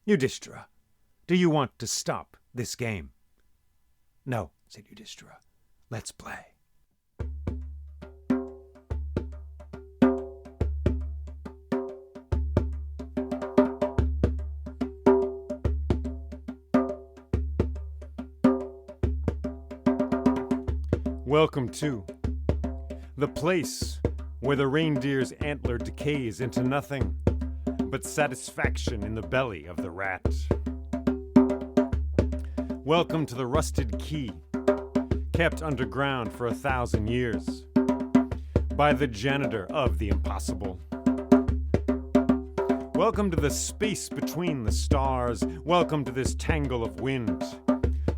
Yudhishthira, do you want to stop this game? No, said Yudhishthira. Let's play. Welcome to the place where the reindeer's antler decays into nothing but satisfaction in the belly of the rat. Welcome to the rusted key, kept underground for 1,000 years by the janitor of the impossible. Welcome to the space between the stars. Welcome to this tangle of wind.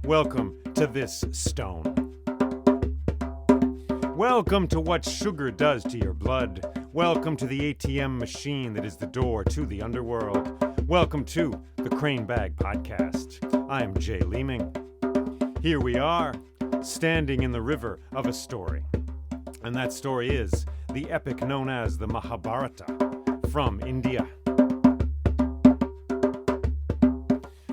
Welcome to this stone. Welcome to what sugar does to your blood. Welcome to the ATM machine that is the door to the underworld. Welcome to the Crane Bag Podcast. I am Jay Leeming. Here we are, standing in the river of a story. And that story is the epic known as the Mahabharata from India.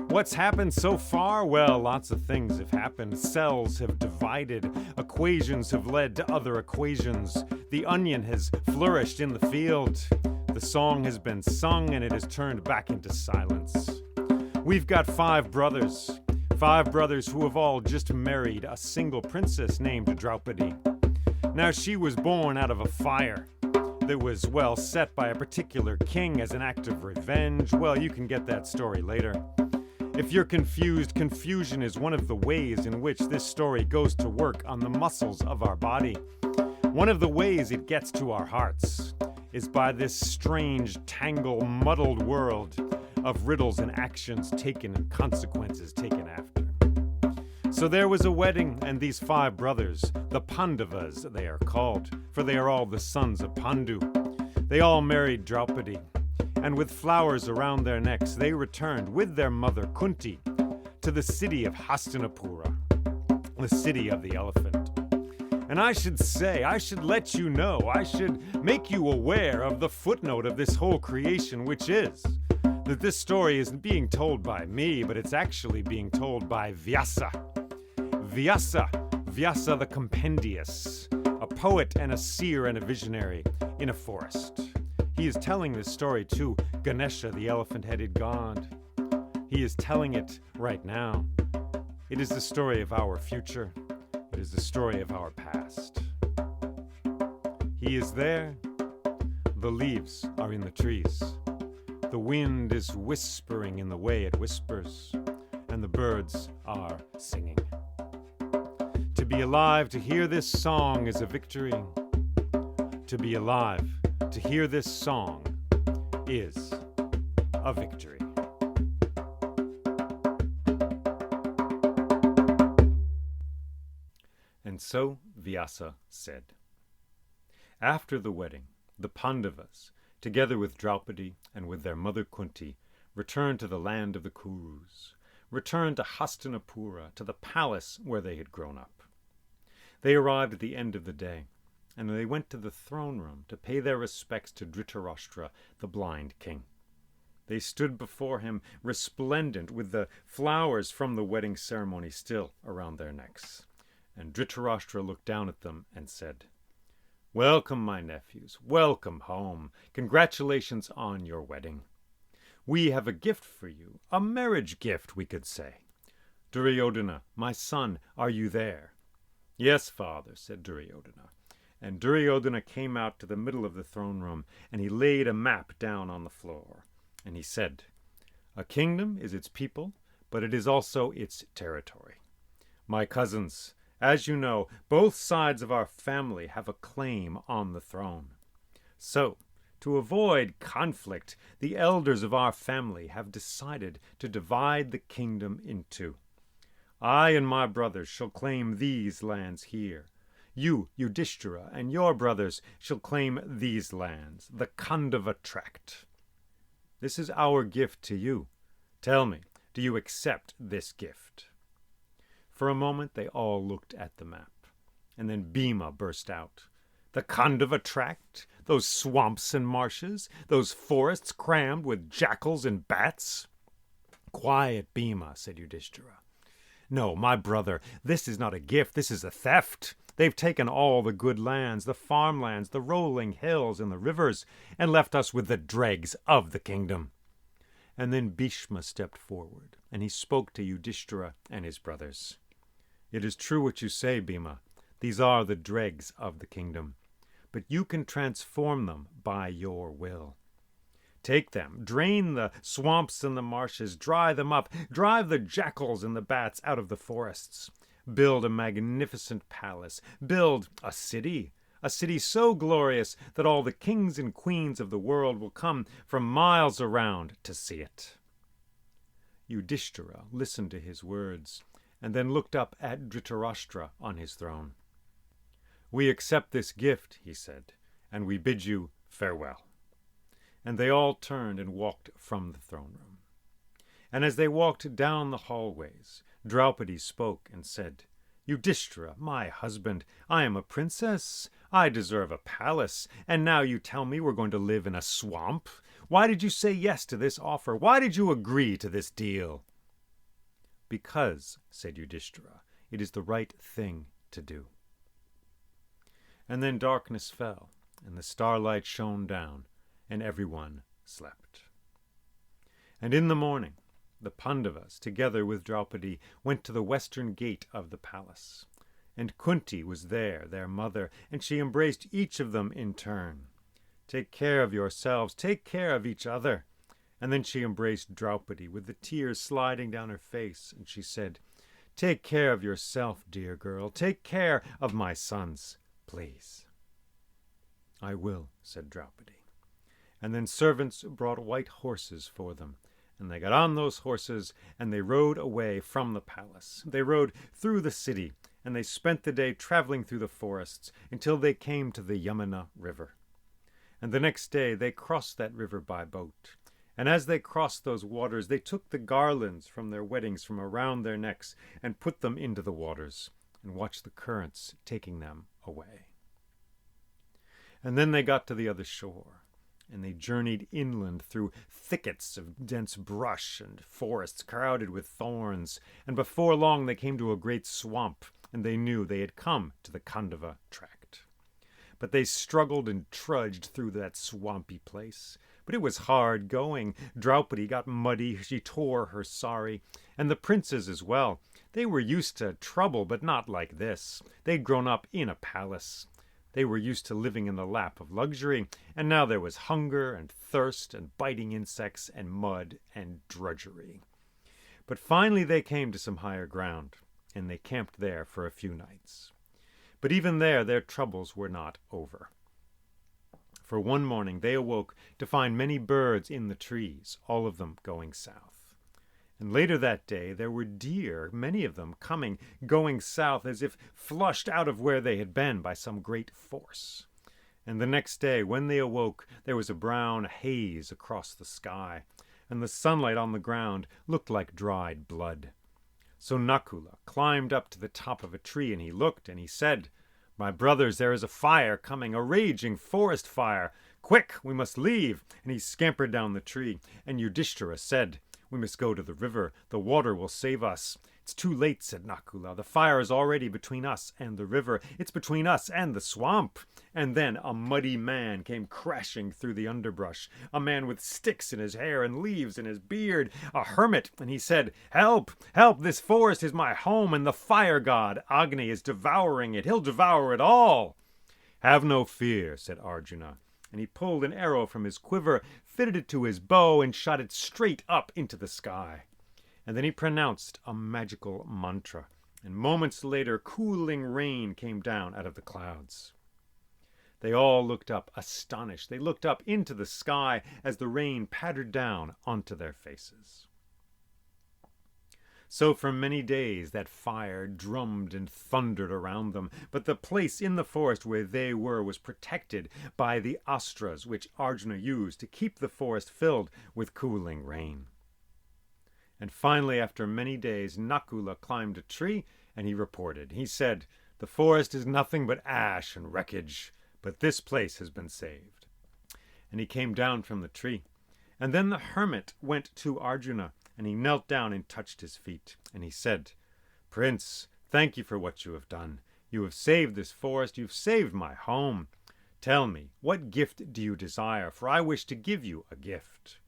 What's happened so far? Well, lots of things have happened. Cells have divided. Equations have led to other equations. The onion has flourished in the field. The song has been sung and it has turned back into silence. We've got five brothers who have all just married a single princess named Draupadi. Now, she was born out of a fire that was, well, set by a particular king as an act of revenge. Well, you can get that story later. If you're confused, confusion is one of the ways in which this story goes to work on the muscles of our body. One of the ways it gets to our hearts is by this strange, tangled, muddled world of riddles and actions taken and consequences taken after. So there was a wedding, and these five brothers, the Pandavas they are called, for they are all the sons of Pandu, they all married Draupadi. And with flowers around their necks, they returned with their mother Kunti to the city of Hastinapura, the city of the elephant. And I should let you know, I should make you aware of the footnote of this whole creation, which is that this story isn't being told by me, but it's actually being told by Vyasa. Vyasa the Compendious, a poet and a seer and a visionary in a forest. He is telling this story to Ganesha, the elephant-headed god. He is telling it right now. It is the story of our future. It is the story of our past. He is there. The leaves are in the trees. The wind is whispering in the way it whispers, and the birds are singing. To be alive, to hear this song is a victory. To be alive, to hear this song is a victory. And so Vyasa said. After the wedding, the Pandavas, together with Draupadi and with their mother Kunti, returned to the land of the Kurus, returned to Hastinapura, to the palace where they had grown up. They arrived at the end of the day, and they went to the throne room to pay their respects to Dhritarashtra, the blind king. They stood before him, resplendent with the flowers from the wedding ceremony still around their necks. And Dhritarashtra looked down at them and said, "Welcome, my nephews. Welcome home. Congratulations on your wedding. We have a gift for you, a marriage gift, we could say. Duryodhana, my son, are you there?" "Yes, father," said Duryodhana. And Duryodhana came out to the middle of the throne room, and he laid a map down on the floor. And he said, "A kingdom is its people, but it is also its territory. My cousins, as you know, both sides of our family have a claim on the throne. So, to avoid conflict, the elders of our family have decided to divide the kingdom in two. I and my brothers shall claim these lands here. You, Yudhishthira, and your brothers shall claim these lands, the Khandava tract. This is our gift to you. Tell me, do you accept this gift?" For a moment they all looked at the map, and then Bhima burst out. "The Khandava tract? Those swamps and marshes? Those forests crammed with jackals and bats?" Quiet, Bhima, said Yudhishthira. No, my brother, this is not a gift, this is a theft. They've taken all the good lands, the farmlands, the rolling hills, and the rivers, and left us with the dregs of the kingdom. And then Bhishma stepped forward, and he spoke to Yudhishthira and his brothers. It is true what you say, Bhima. These are the dregs of the kingdom, but you can transform them by your will. Take them, drain the swamps and the marshes, dry them up, drive the jackals and the bats out of the forests. Build a magnificent palace, build a city so glorious that all the kings and queens of the world will come from miles around to see it. Yudhishthira listened to his words, and then looked up at Dhritarashtra on his throne. We accept this gift, he said, and we bid you farewell. And they all turned and walked from the throne room. And as they walked down the hallways, Draupadi spoke and said, Yudhishthira, my husband, I am a princess. I deserve a palace, and now you tell me we're going to live in a swamp? Why did you say yes to this offer? Why did you agree to this deal? Because, said Yudhishthira, it is the right thing to do. And then darkness fell, and the starlight shone down, and everyone slept. And in the morning, the Pandavas, together with Draupadi, went to the western gate of the palace. And Kunti was there, their mother, and she embraced each of them in turn. Take care of yourselves, take care of each other. And then she embraced Draupadi with the tears sliding down her face, and she said, Take care of yourself, dear girl, take care of my sons, please. I will, said Draupadi. And then servants brought white horses for them, and they got on those horses, and they rode away from the palace. They rode through the city, and they spent the day traveling through the forests until they came to the Yamuna River. And the next day they crossed that river by boat. And as they crossed those waters, they took the garlands from their weddings from around their necks and put them into the waters, and watched the currents taking them away. And then they got to the other shore, and they journeyed inland through thickets of dense brush and forests crowded with thorns, and before long they came to a great swamp, and they knew they had come to the Khandava tract. But they struggled and trudged through that swampy place. But it was hard going. Draupadi got muddy, she tore her sari, and the princes as well. They were used to trouble, but not like this. They'd grown up in a palace. They were used to living in the lap of luxury, and now there was hunger and thirst and biting insects and mud and drudgery. But finally they came to some higher ground, and they camped there for a few nights. But even there their troubles were not over. For one morning they awoke to find many birds in the trees, all of them going south. And later that day there were deer, many of them going south as if flushed out of where they had been by some great force. And the next day when they awoke there was a brown haze across the sky, and the sunlight on the ground looked like dried blood. So Nakula climbed up to the top of a tree, and he looked, and he said, My brothers, there is a fire coming, a raging forest fire. Quick, we must leave. And he scampered down the tree, and Yudhishthira said, We must go to the river. The water will save us. It's too late, said Nakula. The fire is already between us and the river. It's between us and the swamp. And then a muddy man came crashing through the underbrush, a man with sticks in his hair and leaves in his beard, a hermit, and he said, Help! Help! This forest is my home, and the fire god, Agni, is devouring it. He'll devour it all. Have no fear, said Arjuna, and he pulled an arrow from his quiver, fitted it to his bow, and shot it straight up into the sky. And then he pronounced a magical mantra, and moments later cooling rain came down out of the clouds. They all looked up, astonished. They looked up into the sky as the rain pattered down onto their faces. So for many days that fire drummed and thundered around them, but the place in the forest where they were was protected by the astras which Arjuna used to keep the forest filled with cooling rain. And finally, after many days, Nakula climbed a tree, and he reported. He said, The forest is nothing but ash and wreckage, but this place has been saved. And he came down from the tree. And then the hermit went to Arjuna, and he knelt down and touched his feet. And he said, "Prince, thank you for what you have done. You have saved this forest. You've saved my home. Tell me, what gift do you desire? For I wish to give you a gift."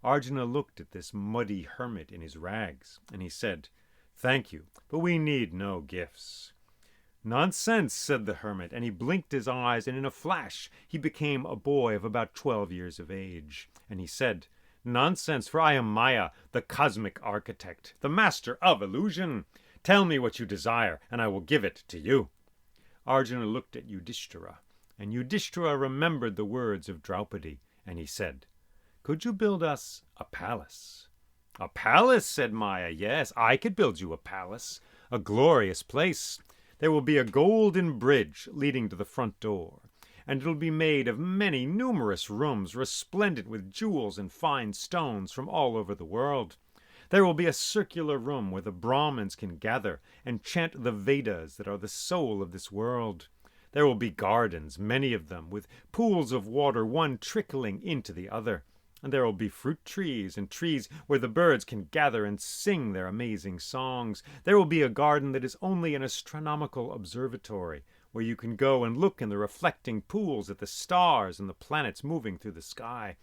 Arjuna looked at this muddy hermit in his rags, and he said, "Thank you, but we need no gifts." "Nonsense," said the hermit, and he blinked his eyes, and in a flash he became a boy of about 12 years of age. And he said, "Nonsense, for I am Maya, the cosmic architect, the master of illusion. Tell me what you desire, and I will give it to you." Arjuna looked at Yudhishthira, and Yudhishthira remembered the words of Draupadi, and he said, "Could you build us a palace?" "A palace," said Maya. "Yes, I could build you a palace, a glorious place. There will be a golden bridge leading to the front door, and it will be made of many numerous rooms, resplendent with jewels and fine stones from all over the world. There will be a circular room where the Brahmins can gather and chant the Vedas that are the soul of this world. There will be gardens, many of them, with pools of water, one trickling into the other. And there will be fruit trees and trees where the birds can gather and sing their amazing songs. There will be a garden that is only an astronomical observatory, where you can go and look in the reflecting pools at the stars and the planets moving through the sky.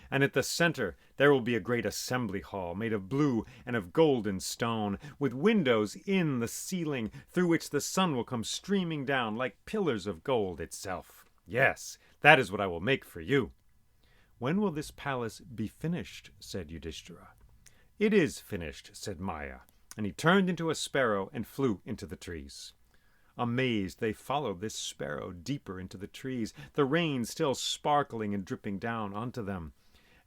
And at the center there will be a great assembly hall made of blue and of golden stone, with windows in the ceiling through which the sun will come streaming down like pillars of gold itself. Yes, that is what I will make for you." "When will this palace be finished?" said Yudhishthira. "It is finished," said Maya, and he turned into a sparrow and flew into the trees. Amazed, they followed this sparrow deeper into the trees, the rain still sparkling and dripping down onto them.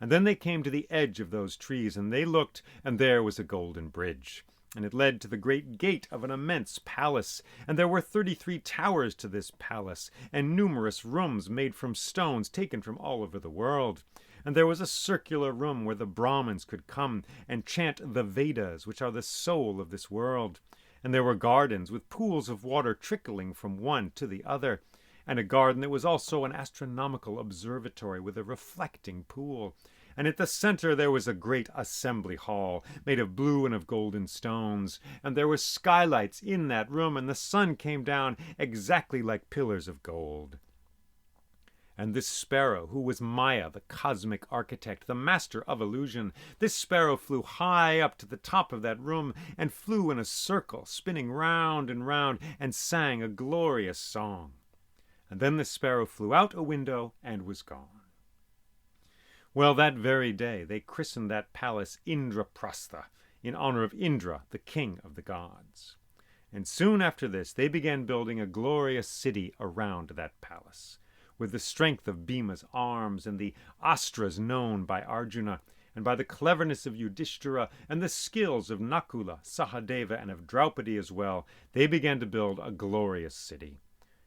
And then they came to the edge of those trees, and they looked, and there was a golden bridge. And it led to the great gate of an immense palace, and there were 33 towers to this palace, and numerous rooms made from stones taken from all over the world. And there was a circular room where the Brahmins could come and chant the Vedas, which are the soul of this world. And there were gardens with pools of water trickling from one to the other, and a garden that was also an astronomical observatory with a reflecting pool. And at the center there was a great assembly hall made of blue and of golden stones, and there were skylights in that room, and the sun came down exactly like pillars of gold. And this sparrow, who was Maya, the cosmic architect, the master of illusion, this sparrow flew high up to the top of that room and flew in a circle, spinning round, and sang a glorious song. And then the sparrow flew out a window and was gone. Well, that very day they christened that palace Indraprastha, in honor of Indra, the king of the gods. And soon after this they began building a glorious city around that palace, with the strength of Bhima's arms and the astras known by Arjuna, and by the cleverness of Yudhishthira and the skills of Nakula, Sahadeva, and of Draupadi as well. They began to build a glorious city.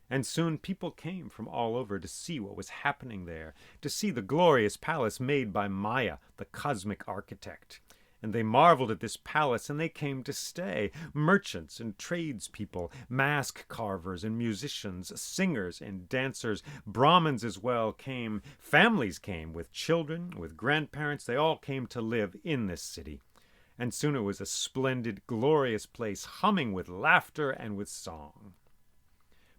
And soon people came from all over to see what was happening there, to see the glorious palace made by Maya, the cosmic architect. And they marveled at this palace, and they came to stay. Merchants and tradespeople, mask carvers and musicians, singers and dancers, Brahmins as well came. Families came with children, with grandparents. They all came to live in this city. And soon it was a splendid, glorious place, humming with laughter and with song.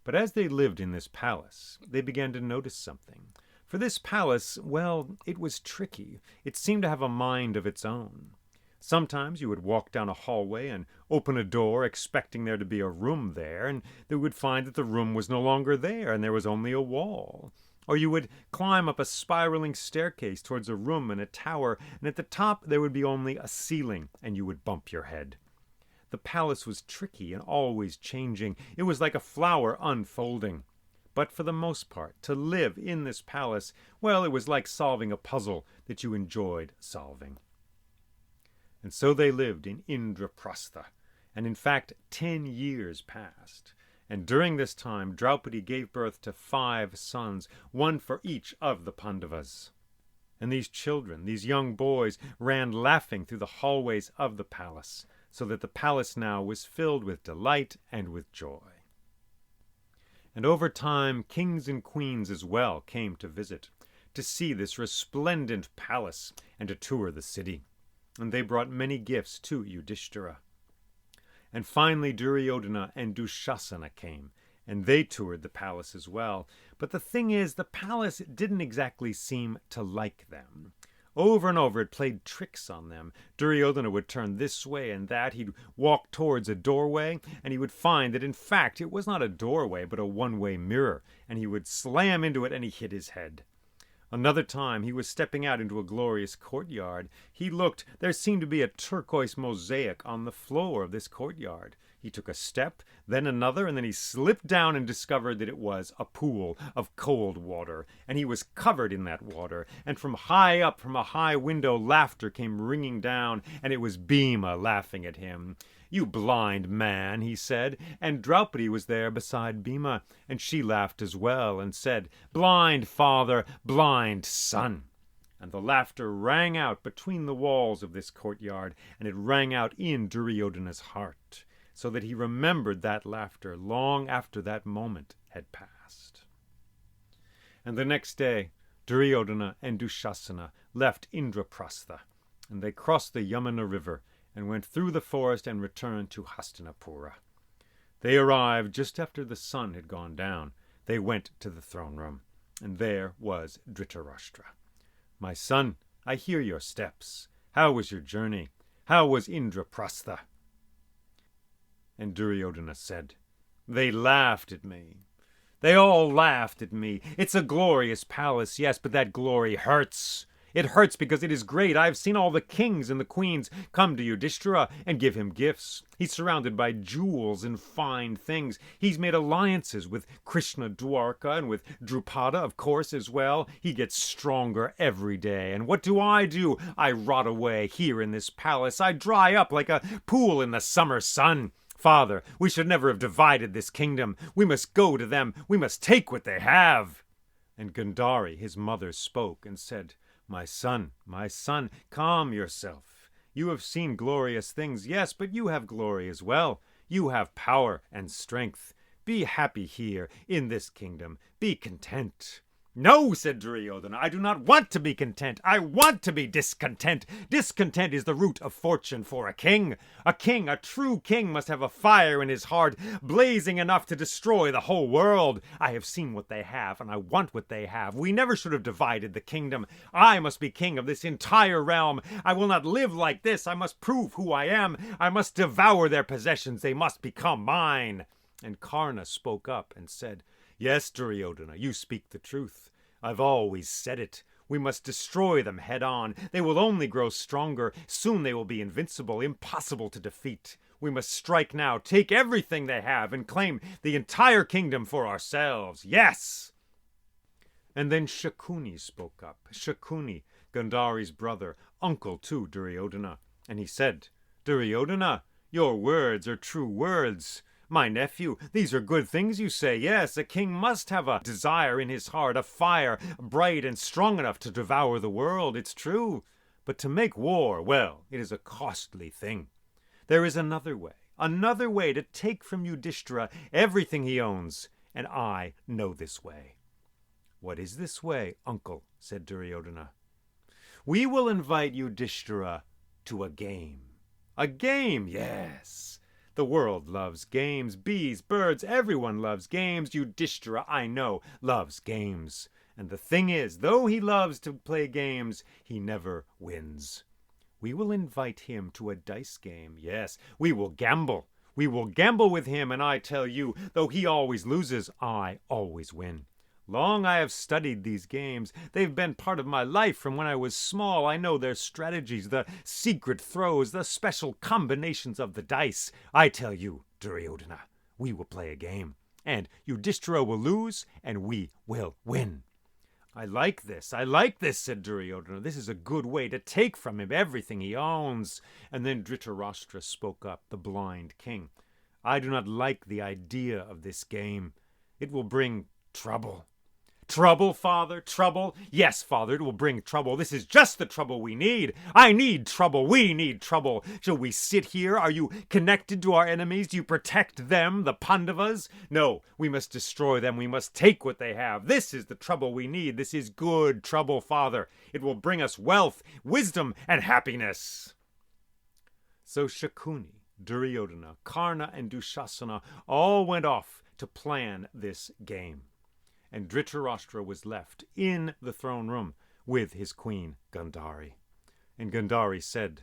But as they lived in this palace, they began to notice something. For this palace, well, it was tricky. It seemed to have a mind of its own. Sometimes you would walk down a hallway and open a door expecting there to be a room there, and they would find that the room was no longer there and there was only a wall. Or you would climb up a spiraling staircase towards a room in a tower, and at the top there would be only a ceiling, and you would bump your head. The palace was tricky and always changing. It was like a flower unfolding. But for the most part, to live in this palace, well, it was like solving a puzzle that you enjoyed solving. And so they lived in Indraprastha, and in fact 10 years passed. And during this time Draupadi gave birth to 5 sons, one for each of the Pandavas. And these children, these young boys, ran laughing through the hallways of the palace, so that the palace now was filled with delight and with joy. And over time, kings and queens as well came to visit, to see this resplendent palace and to tour the city. and they brought many gifts to Yudhishthira. And finally Duryodhana and Dushasana came, and they toured the palace as well. But the thing is, the palace didn't exactly seem to like them. Over and over it played tricks on them. Duryodhana would turn this way and that. He'd walk towards a doorway, and he would find that in fact it was not a doorway but a one-way mirror, and he would slam into it and he hit his head. Another time he was stepping out into a glorious courtyard. He looked. There seemed to be a turquoise mosaic on the floor of this courtyard. He took a step, then another, and then he slipped down and discovered that it was a pool of cold water, and he was covered in that water. And from high up, from a high window, laughter came ringing down, and it was Bhima laughing at him. "You blind man," he said, and Draupadi was there beside Bhima, and she laughed as well, and said, "Blind father, blind son." And the laughter rang out between the walls of this courtyard, and it rang out in Duryodhana's heart, so that he remembered that laughter long after that moment had passed. And the next day, Duryodhana and Dushasana left Indraprastha, and they crossed the Yamuna River, and went through the forest and returned to Hastinapura. They arrived just after the sun had gone down. They went to the throne room, and there was Dhritarashtra. "My son, I hear your steps. How was your journey? How was Indraprastha?" And Duryodhana said, "They laughed at me. They all laughed at me. It's a glorious palace, yes, but that glory hurts. It hurts because it is great. I have seen all the kings and the queens come to Yudhishthira and give him gifts. He's surrounded by jewels and fine things. He's made alliances with Krishna Dwarka and with Drupada, of course, as well. He gets stronger every day. And what do? I rot away here in this palace. I dry up like a pool in the summer sun. Father, we should never have divided this kingdom. We must go to them. We must take what they have." And Gandhari, his mother, spoke and said, my son, calm yourself. You have seen glorious things, yes, but you have glory as well. You have power and strength. Be happy here in this kingdom. Be content." "No," said Duryodhana, "I do not want to be content. I want to be discontent. Discontent is the root of fortune for a king. A king, a true king, must have a fire in his heart, blazing enough to destroy the whole world. I have seen what they have, and I want what they have. We never should have divided the kingdom. I must be king of this entire realm. I will not live like this. I must prove who I am. I must devour their possessions. They must become mine." And Karna spoke up and said, "Yes, Duryodhana, you speak the truth. I've always said it. We must destroy them head on. They will only grow stronger. Soon they will be invincible, impossible to defeat. We must strike now, take everything they have, and claim the entire kingdom for ourselves. Yes!" And then Shakuni spoke up. Shakuni, Gandhari's brother, uncle to Duryodhana. And he said, "Duryodhana, your words are true words. My nephew, these are good things you say. Yes, a king must have a desire in his heart, a fire bright and strong enough to devour the world. It's true. But to make war, well, it is a costly thing. There is another way to take from Yudhishthira everything he owns, and I know this way." "What is this way, uncle?" said Duryodhana. "We will invite Yudhishthira to a game." "A game, yes. The world loves games. Bees, birds, everyone loves games. Yudhishthira, I know, loves games. And the thing is, though he loves to play games, he never wins. We will invite him to a dice game. Yes, we will gamble. We will gamble with him, and I tell you, though he always loses, I always win. Long I have studied these games. They've been part of my life from when I was small. I know their strategies, the secret throws, the special combinations of the dice. I tell you, Duryodhana, we will play a game, and Yudhishthira will lose, and we will win." I like this, said Duryodhana. "This is a good way to take from him everything he owns." And then Dhritarashtra spoke up, the blind king. "I do not like the idea of this game. It will bring trouble." "Trouble, father? Trouble? Yes, father, it will bring trouble. This is just the trouble we need. I need trouble. We need trouble. Shall we sit here? Are you connected to our enemies? Do you protect them, the Pandavas? No, we must destroy them. We must take what they have. This is the trouble we need. This is good trouble, father. It will bring us wealth, wisdom, and happiness." So Shakuni, Duryodhana, Karna, and Dushasana all went off to plan this game. And Dhritarashtra was left in the throne room with his queen Gandhari. And Gandhari said,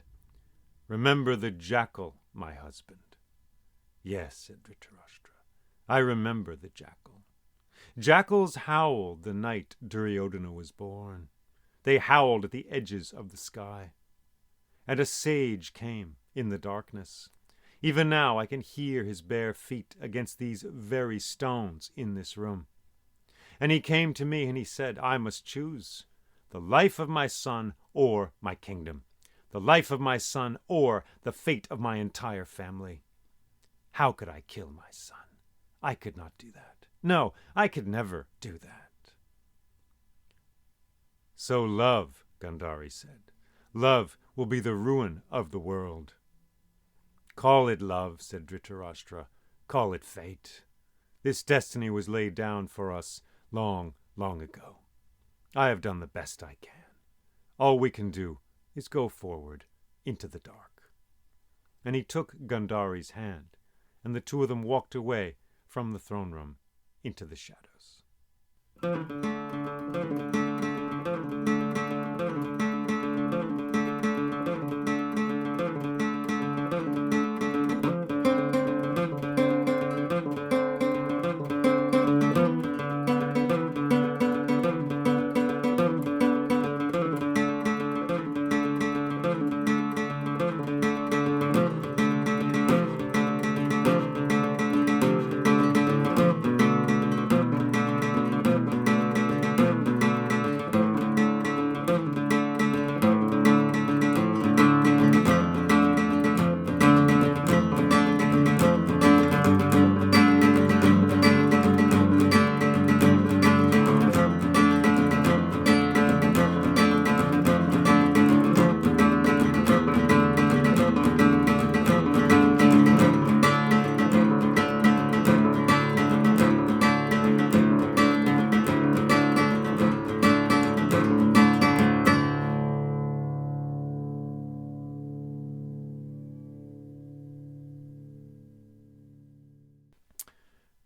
"Remember the jackal, my husband." "Yes," said Dhritarashtra, "I remember the jackal. Jackals howled the night Duryodhana was born. They howled at the edges of the sky. And a sage came in the darkness. Even now I can hear his bare feet against these very stones in this room. And he came to me and he said, I must choose the life of my son or my kingdom, the life of my son or the fate of my entire family. How could I kill my son? I could not do that. No, I could never do that." "So love," Gandhari said, "love will be the ruin of the world." "Call it love," said Dhritarashtra. "Call it fate. This destiny was laid down for us long, long ago. I have done the best I can. All we can do is go forward into the dark." And he took Gandhari's hand, and the two of them walked away from the throne room into the shadows.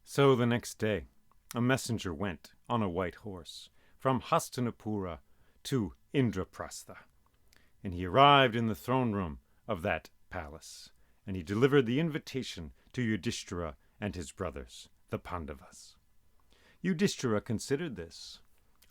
So the next day, a messenger went on a white horse from Hastinapura to Indraprastha, and he arrived in the throne room of that palace, and he delivered the invitation to Yudhishthira and his brothers, the Pandavas. Yudhishthira considered this.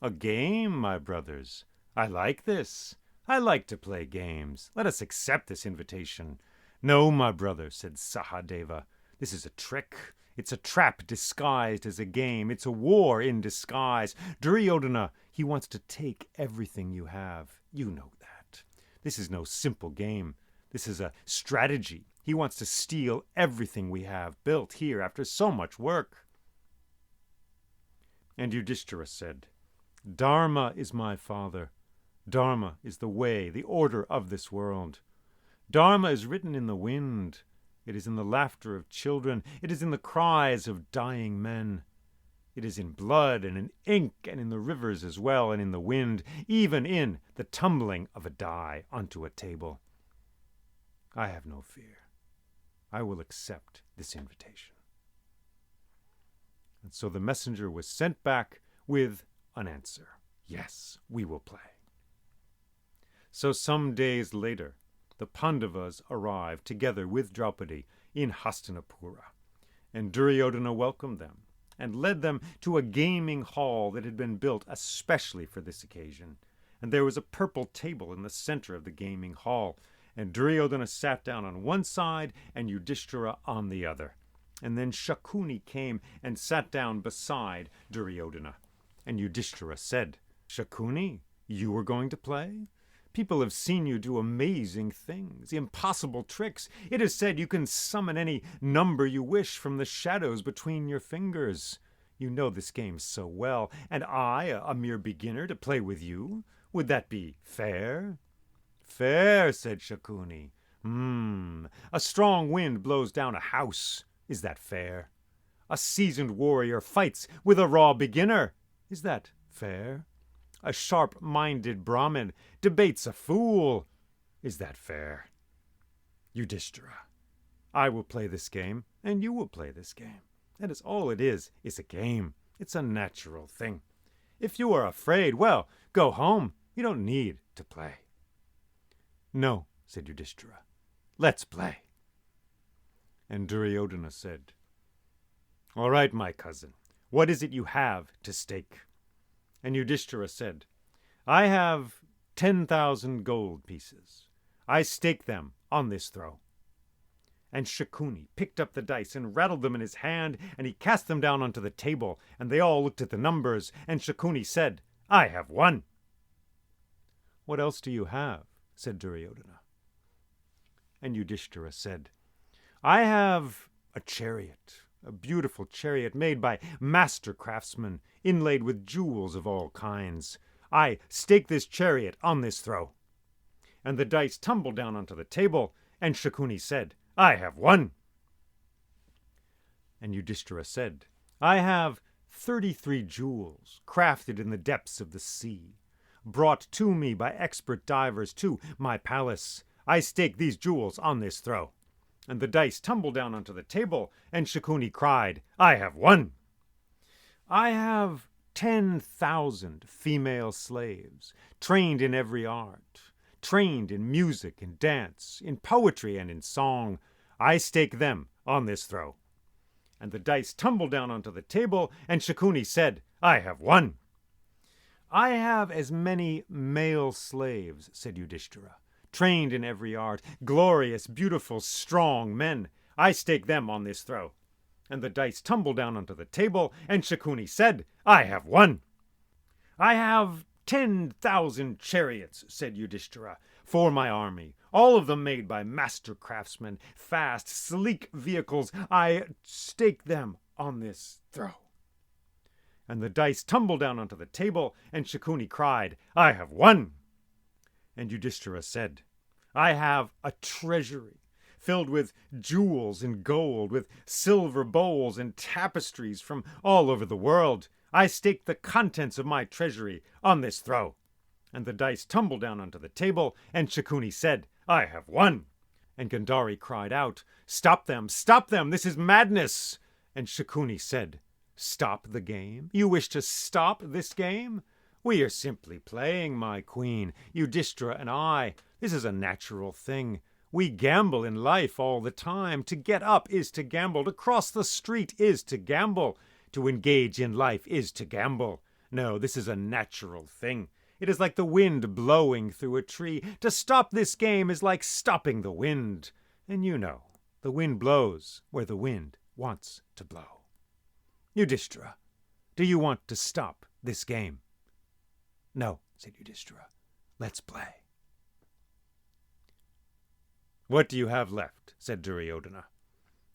"A game, my brothers. I like this. I like to play games. Let us accept this invitation." "No, my brother," said Sahadeva. "This is a trick. It's a trap disguised as a game. It's a war in disguise. Duryodhana, he wants to take everything you have. You know that. This is no simple game. This is a strategy. He wants to steal everything we have built here after so much work." And Yudhishthira said, "Dharma is my father. Dharma is the way, the order of this world. Dharma is written in the wind. It is in the laughter of children. It is in the cries of dying men. It is in blood and in ink and in the rivers as well and in the wind, even in the tumbling of a die onto a table. I have no fear. I will accept this invitation." And so the messenger was sent back with an answer. "Yes, we will play." So some days later, the Pandavas arrived together with Draupadi in Hastinapura, and Duryodhana welcomed them and led them to a gaming hall that had been built especially for this occasion. And there was a purple table in the center of the gaming hall, and Duryodhana sat down on one side and Yudhishthira on the other. And then Shakuni came and sat down beside Duryodhana. And Yudhishthira said, "Shakuni, you are going to play? People have seen you do amazing things, impossible tricks. It is said you can summon any number you wish from the shadows between your fingers. You know this game so well, and I, a mere beginner, to play with you? Would that be fair?" "Fair," said Shakuni. A strong wind blows down a house. Is that fair? A seasoned warrior fights with a raw beginner. Is that fair? A sharp-minded Brahmin debates a fool. Is that fair?" Yudhishthira, I will play this game, and you will play this game. That is all it is a game. It's a natural thing. If you are afraid, well, go home. You don't need to play. No, said Yudhishthira. Let's play. And Duryodhana said, All right, my cousin, what is it you have to stake? And Yudhishthira said, I have 10,000 gold pieces. I stake them on this throw. And Shakuni picked up the dice and rattled them in his hand, and he cast them down onto the table, and they all looked at the numbers, and Shakuni said, I have won. What else do you have? Said Duryodhana. And Yudhishthira said, I have a chariot, a beautiful chariot made by master craftsmen, inlaid with jewels of all kinds. I stake this chariot on this throw. And the dice tumbled down onto the table, and Shakuni said, I have won. And Yudhishthira said, I have 33 jewels, crafted in the depths of the sea, brought to me by expert divers to my palace. I stake these jewels on this throw. And the dice tumbled down onto the table, and Shakuni cried, I have won. I have 10,000 female slaves, trained in every art, trained in music and dance, in poetry and in song. I stake them on this throw. And the dice tumbled down onto the table, and Shakuni said, I have won. I have as many male slaves, said Yudhishthira, trained in every art, glorious, beautiful, strong men. I stake them on this throw. And the dice tumbled down onto the table, and Shakuni said, I have won. I have 10,000 chariots, said Yudhishthira, for my army, all of them made by master craftsmen, fast, sleek vehicles. I stake them on this throw. And the dice tumbled down onto the table, and Shakuni cried, I have won. And Yudhishthira said, I have a treasury filled with jewels and gold, with silver bowls and tapestries from all over the world. I stake the contents of my treasury on this throw. And the dice tumbled down onto the table, and Shakuni said, I have won. And Gandhari cried out, Stop them, this is madness. And Shakuni said, Stop the game? You wish to stop this game? We are simply playing, my queen, Yudhishthira and I. This is a natural thing. We gamble in life all the time. To get up is to gamble. To cross the street is to gamble. To engage in life is to gamble. No, this is a natural thing. It is like the wind blowing through a tree. To stop this game is like stopping the wind. And you know, the wind blows where the wind wants to blow. Yudhishthira, do you want to stop this game? No, said Yudhishthira. Let's play. What do you have left? Said Duryodhana.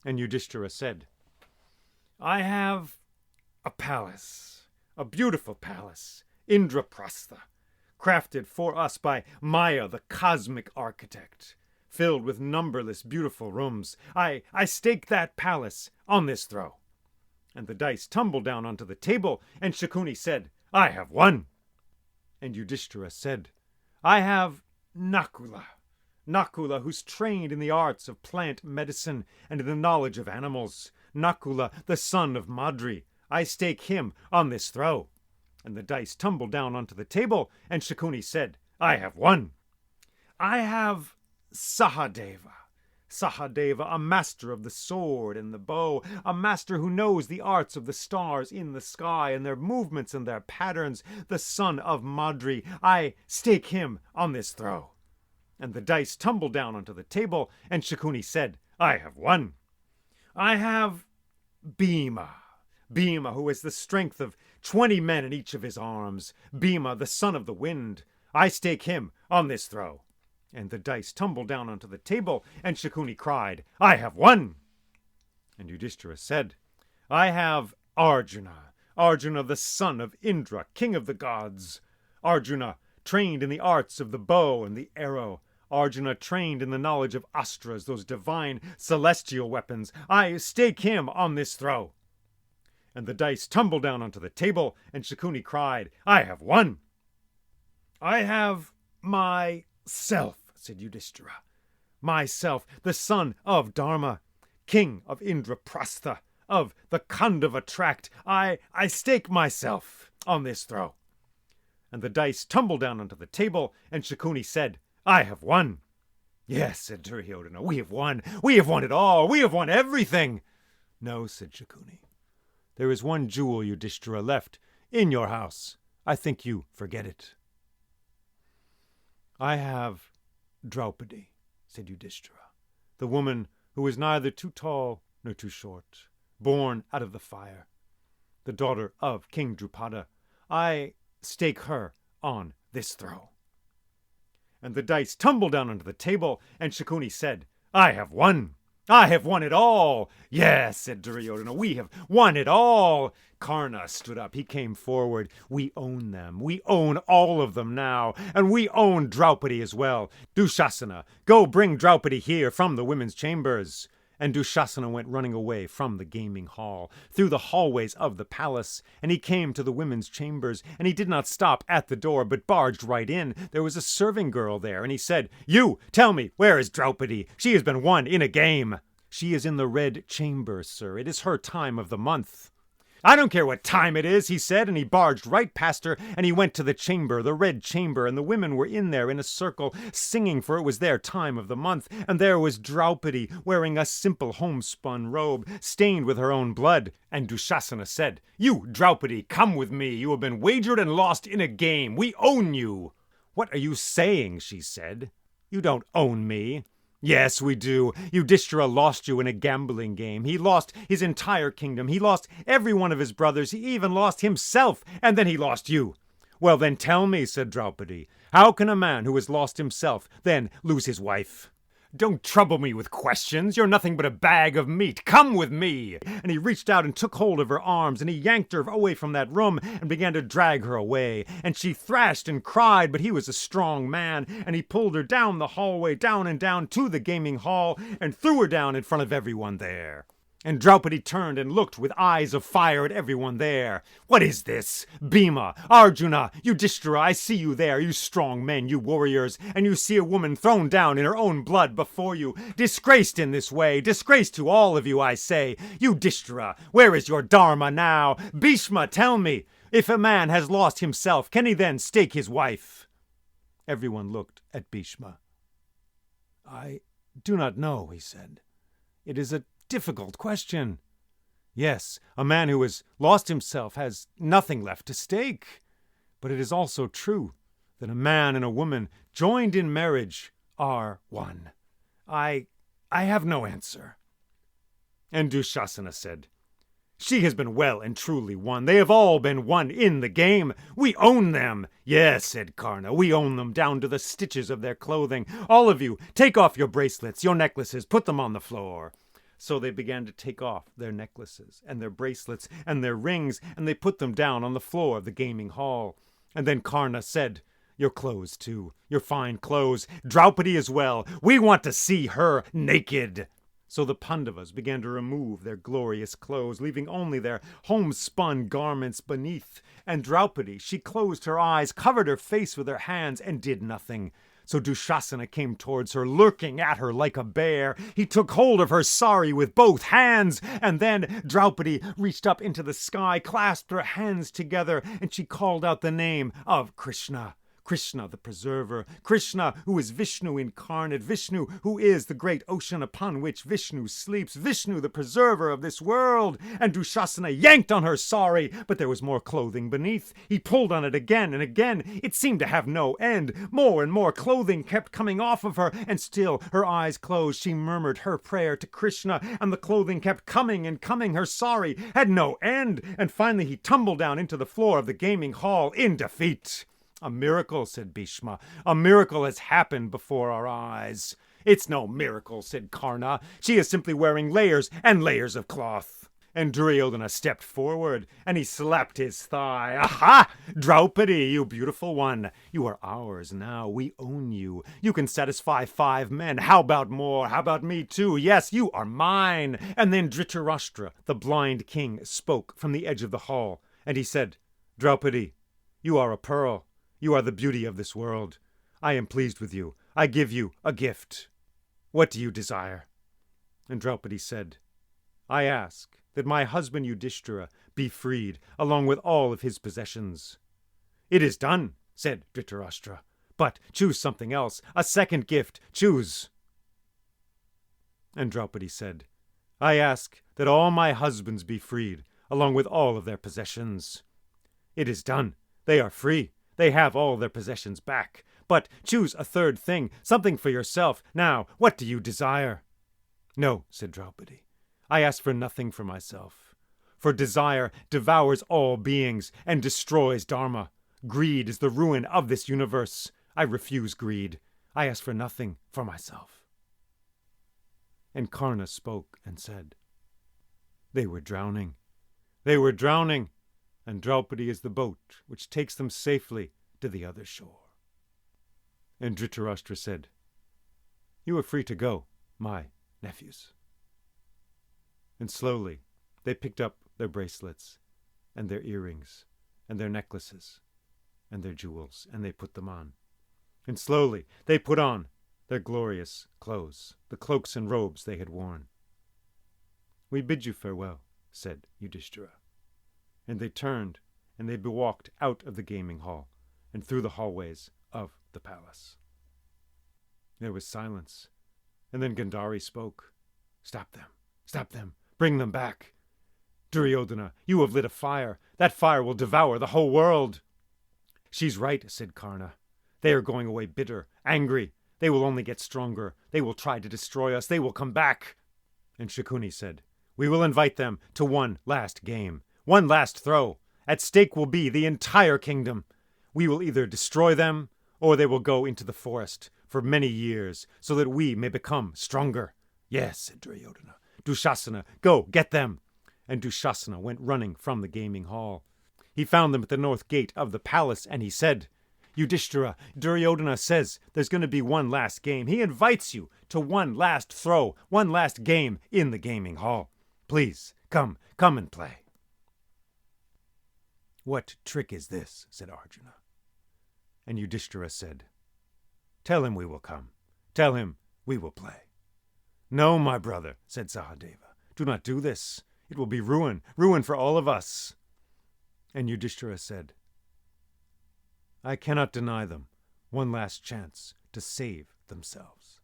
And Yudhishthira said, I have a palace, a beautiful palace, Indraprastha, crafted for us by Maya, the cosmic architect, filled with numberless beautiful rooms. I stake that palace on this throw. And the dice tumbled down onto the table, and Shakuni said, I have won. And Yudhishthira said, I have Nakula, who's trained in the arts of plant medicine and in the knowledge of animals. Nakula, the son of Madri. I stake him on this throw. And the dice tumbled down onto the table, and Shakuni said, I have won. I have Sahadeva, a master of the sword and the bow, a master who knows the arts of the stars in the sky and their movements and their patterns, the son of Madri. I stake him on this throw. And the dice tumbled down onto the table, and Shakuni said, I have won. I have Bhima, who has the strength of 20 men in each of his arms. Bhima, the son of the wind. I stake him on this throw. And the dice tumbled down onto the table, and Shakuni cried, I have won. And Yudhishthira said, I have Arjuna, the son of Indra, king of the gods. Arjuna, trained in the arts of the bow and the arrow. Arjuna, trained in the knowledge of astras, those divine celestial weapons. I stake him on this throw. And the dice tumbled down onto the table, and Shakuni cried, I have won. I have myself, said Yudhishthira. myself, the son of Dharma, king of Indraprastha, of the Khandava tract, I stake myself on this throw." And the dice tumbled down onto the table, and Shakuni said, "I have won." "Yes," said Duryodhana, "we have won. We have won it all. We have won everything." "No," said Shakuni. "There is one jewel, Yudhishthira, left in your house. I think you forget it." "I have Draupadi," said Yudhishthira, "the woman who is neither too tall nor too short, born out of the fire, the daughter of King Drupada. I stake her on this throw." And the dice tumbled down onto the table, and Shakuni said, "I have won. I have won it all." "Yes," said Duryodhana, "we have won it all." Karna stood up. He came forward. "We own them. We own all of them now. And we own Draupadi as well. Dushasana, go bring Draupadi here from the women's chambers." And Dushasana went running away from the gaming hall, through the hallways of the palace, and he came to the women's chambers, and he did not stop at the door, but barged right in. There was a serving girl there, and he said, "You, tell me, where is Draupadi? She has been won in a game." "She is in the red chamber, sir. It is her time of the month." "I don't care what time it is," he said, and he barged right past her, and he went to the chamber, the red chamber, and the women were in there in a circle, singing, for it was their time of the month, and there was Draupadi, wearing a simple homespun robe, stained with her own blood. And Dushasana said, "You, Draupadi, come with me. You have been wagered and lost in a game. We own you." "What are you saying?" she said. "You don't own me." "Yes, we do. Yudhishthira lost you in a gambling game. He lost his entire kingdom. He lost every one of his brothers. He even lost himself, and then he lost you." "Well, then tell me," said Draupadi, "how can a man who has lost himself then lose his wife?" "Don't trouble me with questions. You're nothing but a bag of meat. Come with me." And he reached out and took hold of her arms, and he yanked her away from that room and began to drag her away. And she thrashed and cried, but he was a strong man, and he pulled her down the hallway, down and down to the gaming hall, and threw her down in front of everyone there. And Draupadi turned and looked with eyes of fire at everyone there. "What is this? Bhima, Arjuna, Yudhishthira, I see you there, you strong men, you warriors, and you see a woman thrown down in her own blood before you, disgraced in this way, disgrace to all of you, I say. Yudhishthira, where is your Dharma now? Bhishma, tell me, if a man has lost himself, can he then stake his wife?" Everyone looked at Bhishma. "I do not know," he said. "It is a difficult question. Yes, a man who has lost himself has nothing left to stake. But it is also true that a man and a woman joined in marriage are one. I have no answer." And Dushasana said, "She has been well and truly won. They have all been won in the game. We own them." "Yes," said Karna, "we own them down to the stitches of their clothing. All of you, take off your bracelets, your necklaces, put them on the floor." So they began to take off their necklaces and their bracelets and their rings, and they put them down on the floor of the gaming hall. And then Karna said, "Your clothes, too, your fine clothes, Draupadi as well. We want to see her naked." So the Pandavas began to remove their glorious clothes, leaving only their homespun garments beneath. And Draupadi, she closed her eyes, covered her face with her hands, and did nothing. So Dushasana came towards her, lurking at her like a bear. He took hold of her sari with both hands, and then Draupadi reached up into the sky, clasped her hands together, and she called out the name of Krishna. Krishna the preserver, Krishna who is Vishnu incarnate, Vishnu who is the great ocean upon which Vishnu sleeps, Vishnu the preserver of this world. And Dushasana yanked on her sari, but there was more clothing beneath. He pulled on it again and again. It seemed to have no end. More and more clothing kept coming off of her, and still, her eyes closed, she murmured her prayer to Krishna, and the clothing kept coming and coming. Her sari had no end, and finally he tumbled down into the floor of the gaming hall in defeat. "A miracle," said Bhishma. "A miracle has happened before our eyes." "It's no miracle," said Karna. "She is simply wearing layers and layers of cloth." And Duryodhana stepped forward, and he slapped his thigh. "Aha! Draupadi, you beautiful one. You are ours now. We own you. You can satisfy 5 men. How about more? How about me too? Yes, you are mine." And then Dhritarashtra, the blind king, spoke from the edge of the hall, and he said, "Draupadi, you are a pearl. You are the beauty of this world. I am pleased with you. I give you a gift." what do you desire?" And Draupadi said, "I ask that my husband Yudhishthira be freed, along with all of his possessions." "It is done," said Dhritarashtra. "But choose something else, a second gift, choose." And Draupadi said, "I ask that all my husbands be freed, along with all of their possessions." "It is done. They are free. They have all their possessions back. But choose a third thing, something for yourself. Now, what do you desire?" "No," said Draupadi. "I ask for nothing for myself. For desire devours all beings and destroys Dharma. Greed is the ruin of this universe. I refuse greed. I ask for nothing for myself." And Karna spoke and said, "They were drowning. They were drowning, and Draupadi is the boat which takes them safely to the other shore." And Dhritarashtra said, "You are free to go, my nephews." And slowly they picked up their bracelets and their earrings and their necklaces and their jewels, and they put them on. And slowly they put on their glorious clothes, the cloaks and robes they had worn. "We bid you farewell," said Yudhishthira. And they turned, and they walked out of the gaming hall and through the hallways of the palace. There was silence, and then Gandhari spoke. "Stop them! Stop them! Bring them back! Duryodhana, you have lit a fire. That fire will devour the whole world." "She's right," said Karna. "They are going away bitter, angry. They will only get stronger. They will try to destroy us. They will come back." And Shakuni said, "We will invite them to one last game, one last throw. At stake will be the entire kingdom. We will either destroy them, or they will go into the forest for many years, so that we may become stronger." "Yes," said Duryodhana. "Dushasana, go, get them." And Dushasana went running from the gaming hall. He found them at the north gate of the palace, and he said, "Yudhishthira, Duryodhana says there's going to be one last game. He invites you to one last throw, one last game in the gaming hall. Please, come and play." "What trick is this?" said Arjuna. And Yudhishthira said, "Tell him we will come. Tell him we will play." "No, my brother," said Sahadeva. "Do not do this. It will be ruin for all of us." And Yudhishthira said, "I cannot deny them one last chance to save themselves."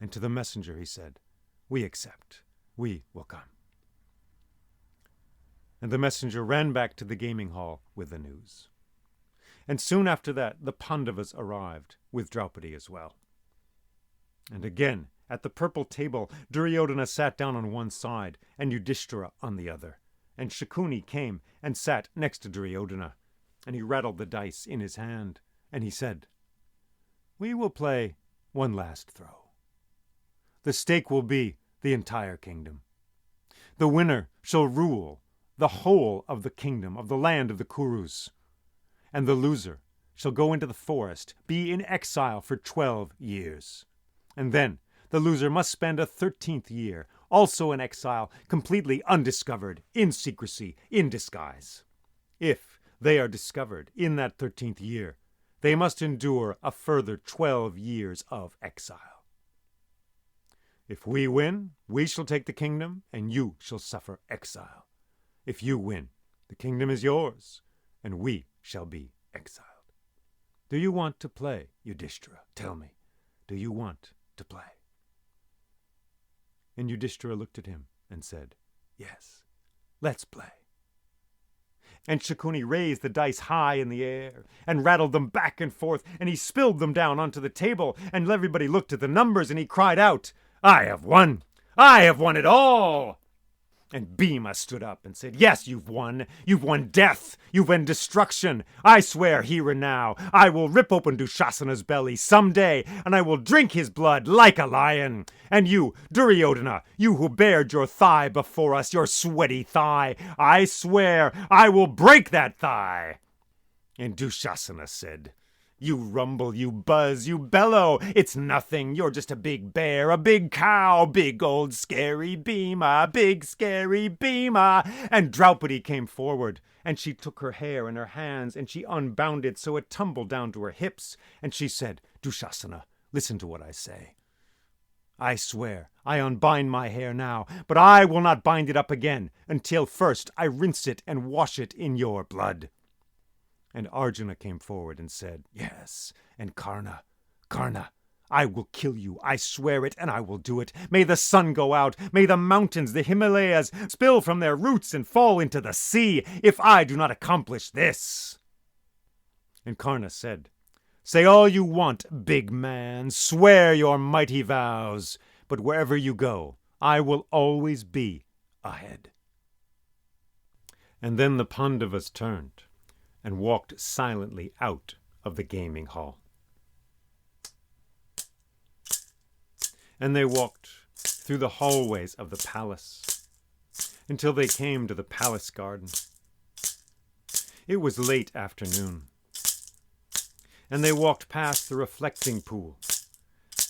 And to the messenger he said, "We accept. We will come." And the messenger ran back to the gaming hall with the news. And soon after that, the Pandavas arrived, with Draupadi as well. And again, at the purple table, Duryodhana sat down on one side, and Yudhishthira on the other. And Shakuni came and sat next to Duryodhana, and he rattled the dice in his hand, and he said, "We will play one last throw. The stake will be the entire kingdom. The winner shall rule the whole of the kingdom of the land of the Kurus, and the loser shall go into the forest, be in exile for 12 years. And then the loser must spend a 13th year, also in exile, completely undiscovered, in secrecy, in disguise. If they are discovered in that 13th year, they must endure a further 12 years of exile. If we win, we shall take the kingdom, and you shall suffer exile. If you win, the kingdom is yours, and we shall be exiled. Do you want to play, Yudhishthira? Tell me, do you want to play?" And Yudhishthira looked at him and said, "Yes, let's play." And Shakuni raised the dice high in the air and rattled them back and forth, and he spilled them down onto the table, and everybody looked at the numbers, and he cried out, "I have won! I have won it all!" And Bhima stood up and said, "Yes, you've won. You've won death. You've won destruction. I swear here and now, I will rip open Dushasana's belly someday, and I will drink his blood like a lion. And you, Duryodhana, you who bared your thigh before us, your sweaty thigh, I swear I will break that thigh." And Dushasana said, "You rumble, you buzz, you bellow. It's nothing. You're just a big bear, a big cow, big old scary Bhima, big scary Bhima." And Draupadi came forward, and she took her hair in her hands, and she unbound it so it tumbled down to her hips. And she said, "Dushasana, listen to what I say. I swear, I unbind my hair now, but I will not bind it up again until first I rinse it and wash it in your blood." And Arjuna came forward and said, "Yes, and Karna, I will kill you. I swear it, and I will do it. May the sun go out. May the mountains, the Himalayas, spill from their roots and fall into the sea, if I do not accomplish this." And Karna said, "Say all you want, big man. Swear your mighty vows. But wherever you go, I will always be ahead." And then the Pandavas turned and walked silently out of the gaming hall. And they walked through the hallways of the palace until they came to the palace garden. It was late afternoon, and they walked past the reflecting pool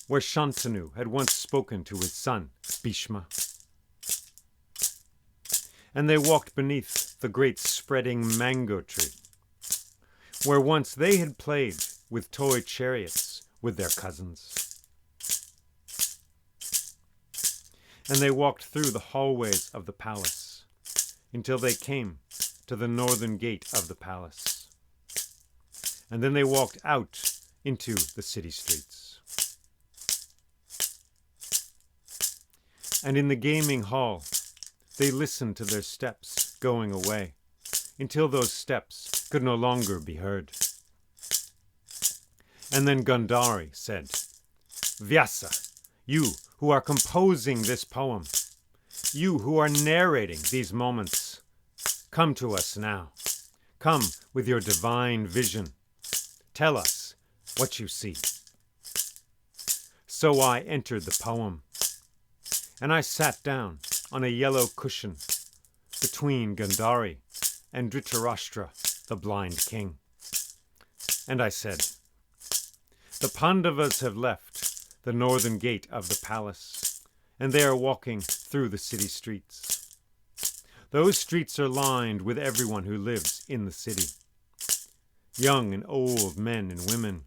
where Shantanu had once spoken to his son, Bhishma. And they walked beneath the great spreading mango tree, where once they had played with toy chariots with their cousins. And they walked through the hallways of the palace until they came to the northern gate of the palace. And then they walked out into the city streets. And in the gaming hall, they listened to their steps going away until those steps could no longer be heard. And then Gandhari said, "Vyasa, you who are composing this poem, you who are narrating these moments, come to us now. Come with your divine vision. Tell us what you see." So I entered the poem, and I sat down on a yellow cushion between Gandhari and Dhritarashtra, the blind king. And I said, "The Pandavas have left the northern gate of the palace, and they are walking through the city streets. Those streets are lined with everyone who lives in the city. Young and old men and women,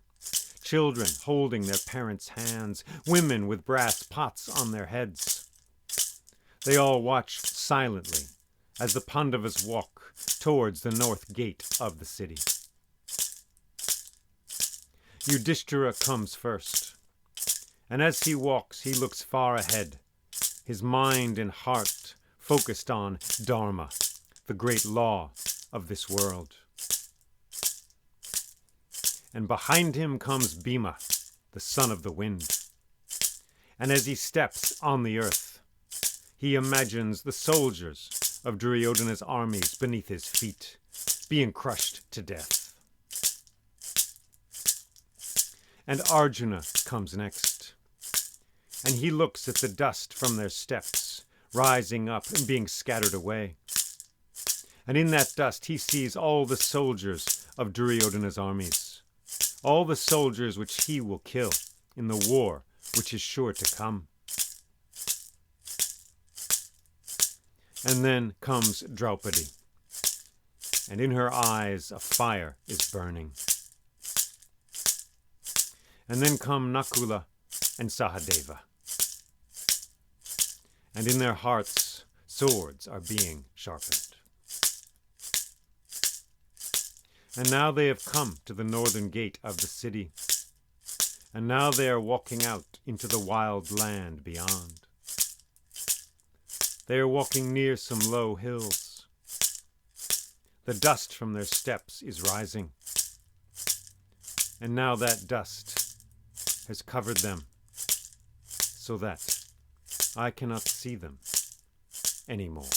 children holding their parents' hands, women with brass pots on their heads. They all watch silently as the Pandavas walk towards the north gate of the city. Yudhishthira comes first, and as he walks, he looks far ahead, his mind and heart focused on Dharma, the great law of this world. And behind him comes Bhima, the son of the wind. And as he steps on the earth, he imagines the soldiers of Duryodhana's armies beneath his feet, being crushed to death. And Arjuna comes next, and he looks at the dust from their steps, rising up and being scattered away. And in that dust he sees all the soldiers of Duryodhana's armies, all the soldiers which he will kill in the war which is sure to come. And then comes Draupadi, and in her eyes a fire is burning. And then come Nakula and Sahadeva, and in their hearts swords are being sharpened. And now they have come to the northern gate of the city, and now they are walking out into the wild land beyond. They are walking near some low hills. The dust from their steps is rising, and now that dust has covered them so that I cannot see them anymore.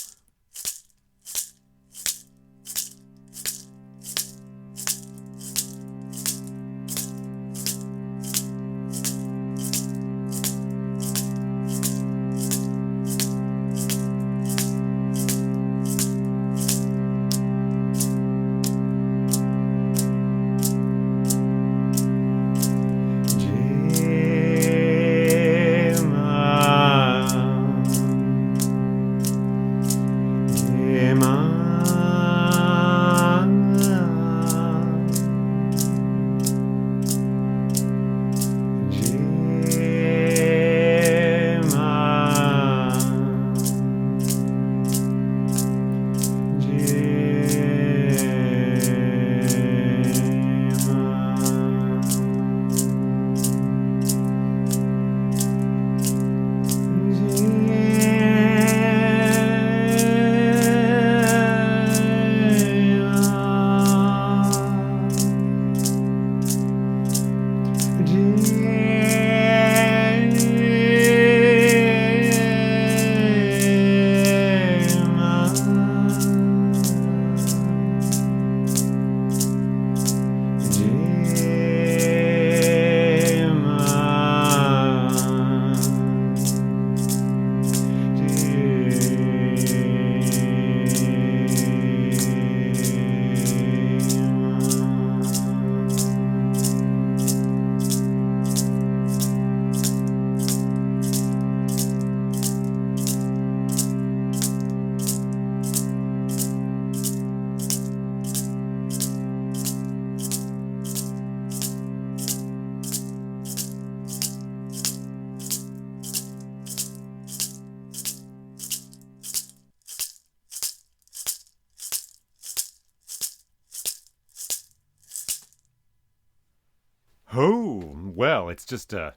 Oh, well, it's just a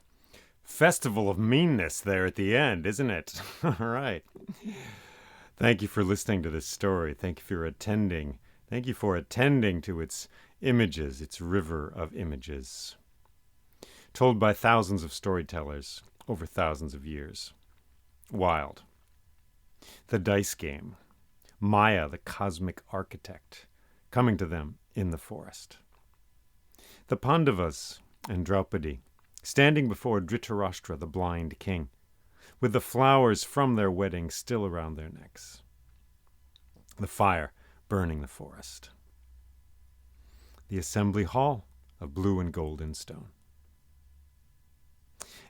festival of meanness there at the end, isn't it? All right. Thank you for listening to this story. Thank you for attending. Thank you for attending to its images, its river of images, told by thousands of storytellers over thousands of years. Wild. The dice game. Maya, the cosmic architect, coming to them in the forest. The Pandavas and Draupadi, standing before Dhritarashtra, the blind king, with the flowers from their wedding still around their necks. The fire burning the forest. The assembly hall of blue and golden stone.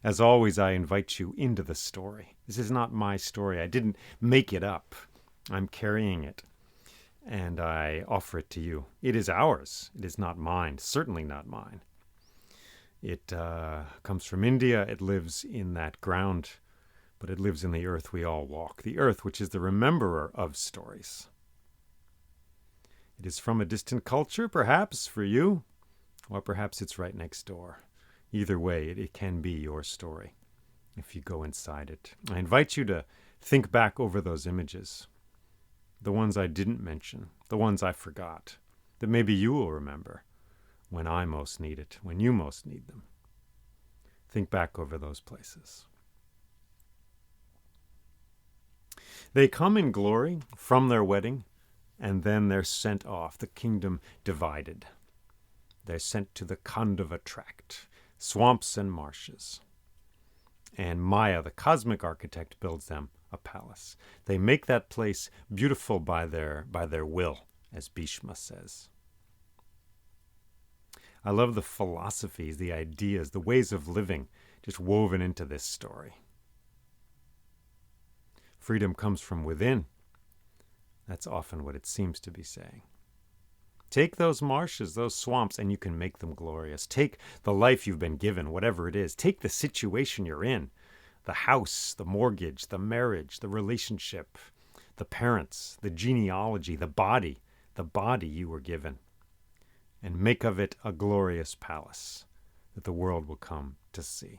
As always, I invite you into the story. This is not my story. I didn't make it up. I'm carrying it, and I offer it to you. It is ours. It is not mine, certainly not mine. It comes from India. It lives in that ground, but it lives in the earth we all walk, the earth which is the rememberer of stories. It is from a distant culture, perhaps, for you, or perhaps it's right next door. Either way, it can be your story if you go inside it. I invite you to think back over those images, the ones I didn't mention, the ones I forgot, that maybe you will remember when I most need it, when you most need them. Think back over those places. They come in glory from their wedding, and then they're sent off, the kingdom divided. They're sent to the Khandava tract, swamps and marshes. And Maya, the cosmic architect, builds them a palace. They make that place beautiful by their will, as Bhishma says. I love the philosophies, the ideas, the ways of living just woven into this story. Freedom comes from within. That's often what it seems to be saying. Take those marshes, those swamps, and you can make them glorious. Take the life you've been given, whatever it is. Take the situation you're in, the house, the mortgage, the marriage, the relationship, the parents, the genealogy, the body you were given, and make of it a glorious palace that the world will come to see.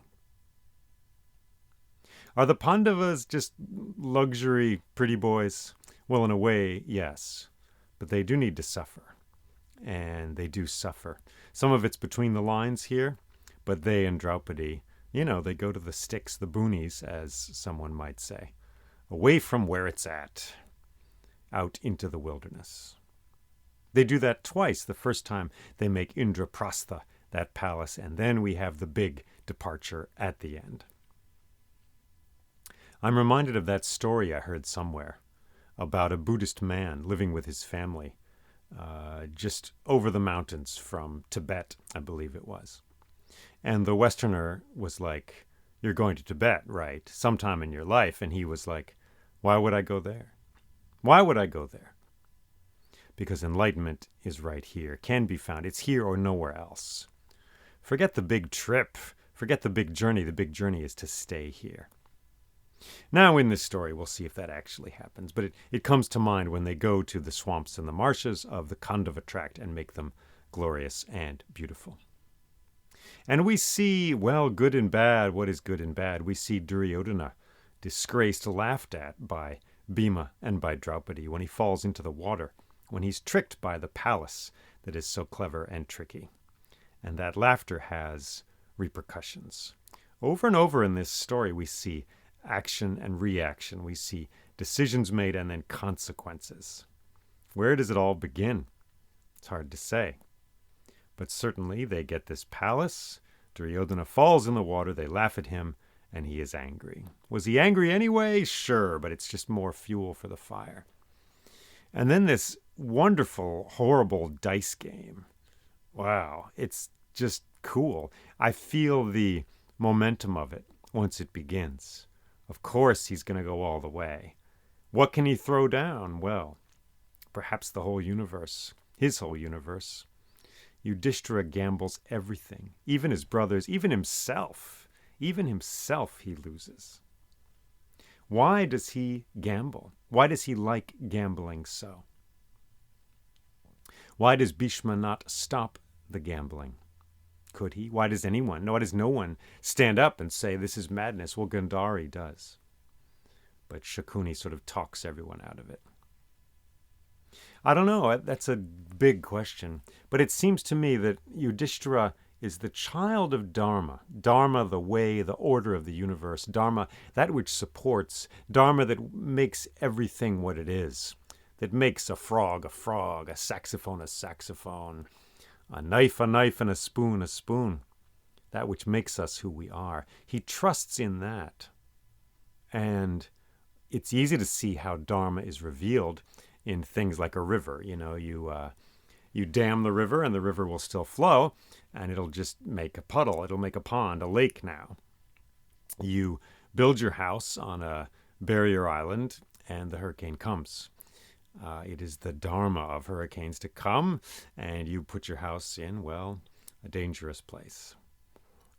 Are the Pandavas just luxury pretty boys? Well, in a way, yes, but they do need to suffer. And they do suffer. Some of it's between the lines here, but they and Draupadi, they go to the sticks, the boonies, as someone might say, away from where it's at, out into the wilderness. They do that twice. The first time they make Indraprastha, that palace, and then we have the big departure at the end. I'm reminded of that story I heard somewhere about a Buddhist man living with his family just over the mountains from Tibet, I believe it was. And the Westerner was like, "You're going to Tibet, right? Sometime in your life." And he was like, "Why would I go there? Why would I go there?" Because enlightenment is right here, can be found. It's here or nowhere else. Forget the big trip. Forget the big journey. The big journey is to stay here. Now in this story, we'll see if that actually happens, but it comes to mind when they go to the swamps and the marshes of the Khandava tract and make them glorious and beautiful. And we see, well, good and bad. What is good and bad? We see Duryodhana disgraced, laughed at by Bhima and by Draupadi when he falls into the water, when he's tricked by the palace that is so clever and tricky. And that laughter has repercussions. Over and over in this story, we see action and reaction. We see decisions made and then consequences. Where does it all begin? It's hard to say. But certainly they get this palace. Duryodhana falls in the water. They laugh at him, and he is angry. Was he angry anyway? Sure, but it's just more fuel for the fire. And then this wonderful, horrible dice game. Wow, it's just cool. I feel the momentum of it once it begins. Of course he's going to go all the way. What can he throw down? Well, perhaps the whole universe, his whole universe. Yudhishthira gambles everything, even his brothers, even himself. Even himself he loses. Why does he gamble? Why does he like gambling so? Why does Bhishma not stop the gambling? Could he? Why does no one stand up and say this is madness? Well, Gandhari does. But Shakuni sort of talks everyone out of it. I don't know. That's a big question. But it seems to me that Yudhishthira is the child of Dharma. Dharma, the way, the order of the universe. Dharma, that which supports. Dharma that makes everything what it is. That makes a frog, a saxophone, a knife, and a spoon, a spoon. That which makes us who we are. He trusts in that. And it's easy to see how Dharma is revealed in things like a river. You dam the river and the river will still flow and it'll just make a puddle. It'll make a pond, a lake now. You build your house on a barrier island and the hurricane comes. It is the dharma of hurricanes to come, and you put your house in, well, a dangerous place.